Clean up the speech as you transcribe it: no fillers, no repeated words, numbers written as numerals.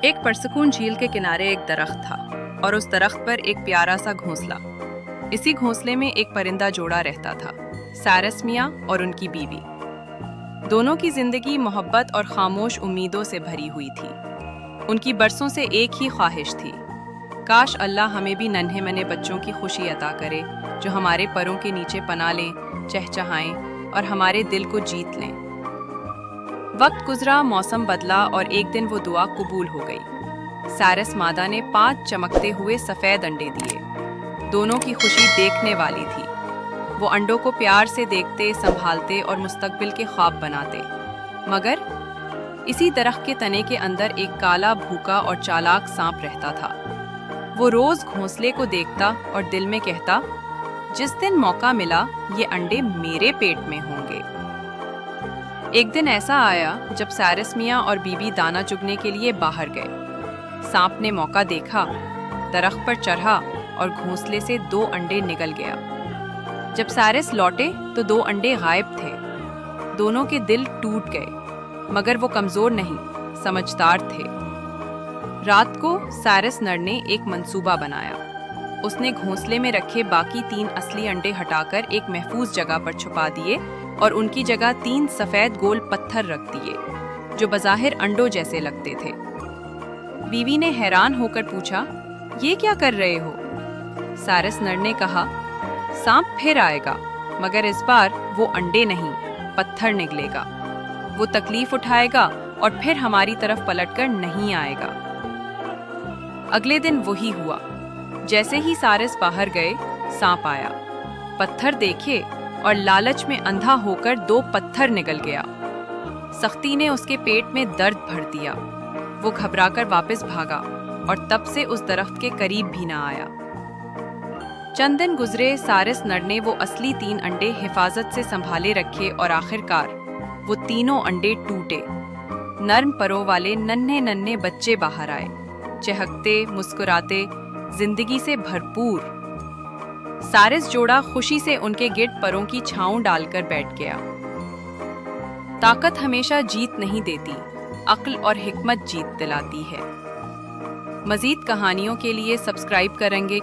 ایک پرسکون جھیل کے کنارے ایک درخت تھا اور اس درخت پر ایک پیارا سا گھونسلہ۔ اسی گھونسلے میں ایک پرندہ جوڑا رہتا تھا، سائرس میاں اور ان کی بیوی۔ دونوں کی زندگی محبت اور خاموش امیدوں سے بھری ہوئی تھی۔ ان کی برسوں سے ایک ہی خواہش تھی، کاش اللہ ہمیں بھی ننھے منے بچوں کی خوشی عطا کرے جو ہمارے پروں کے نیچے پناہ لیں، چہچہائیں اور ہمارے دل کو جیت لیں۔ وقت گزرا، موسم بدلا اور ایک دن وہ دعا قبول ہو گئی۔ سائرس مادہ نے 5 چمکتے ہوئے سفید انڈے دیے۔ دونوں کی خوشی دیکھنے والی تھی۔ وہ انڈوں کو پیار سے دیکھتے، سنبھالتے اور مستقبل کے خواب بناتے۔ مگر اسی درخت کے تنے کے اندر ایک کالا، بھوکا اور چالاک سانپ رہتا تھا۔ وہ روز گھونسلے کو دیکھتا اور دل میں کہتا، جس دن موقع ملا یہ انڈے میرے پیٹ میں ہوں گے۔ ایک دن ایسا آیا جب سائرس میاں اور بیوی دانہ چگنے کے لیے باہر گئے۔ سانپ نے موقع دیکھا، درخت پر چڑھا اور گھونسلے سے 2 انڈے نگل گیا۔ جب سائرس لوٹے تو 2 انڈے غائب تھے۔ دونوں کے دل ٹوٹ گئے، مگر وہ کمزور نہیں، سمجھدار تھے۔ رات کو سائرس نر نے ایک منصوبہ بنایا۔ اس نے گھونسلے میں رکھے باقی 3 اصلی انڈے ہٹا کر ایک محفوظ جگہ پر چھپا دیے اور ان کی جگہ 3 سفید گول پتھر رکھ دیے جو بظاہر انڈوں جیسے لگتے تھے۔ بیوی نے حیران ہو کر پوچھا، یہ کیا کر رہے ہو؟ سائرس نر نے کہا، سانپ پھر آئے گا، مگر اس بار وہ انڈے نہیں، پتھر نکلے گا۔ وہ تکلیف اٹھائے گا اور پھر ہماری طرف پلٹ کر نہیں آئے گا۔ اگلے دن وہی ہوا۔ جیسے ہی سائرس باہر گئے، سانپ آیا، پتھر دیکھے اور لالچ میں اندھا ہو کر 2 پتھر نکل گیا۔ سختی نے اس کے پیٹ میں درد بھر دیا۔ وہ گھبرا کر واپس بھاگا اور تب سے اس درخت کے قریب بھی نہ آیا۔ چند دن گزرے، سائرس نر نے وہ اصلی 3 انڈے حفاظت سے سنبھالے رکھے اور آخرکار وہ تینوں انڈے ٹوٹے۔ نرم پروں والے ننھے ننھے بچے باہر آئے، چہکتے، مسکراتے، زندگی سے بھرپور۔ سائرس جوڑا خوشی سے ان کے گرد پروں کی چھاؤں ڈال کر بیٹھ گیا۔ طاقت ہمیشہ جیت نہیں دیتی، عقل اور حکمت جیت دلاتی ہے۔ مزید کہانیوں کے لیے سبسکرائب کریں گے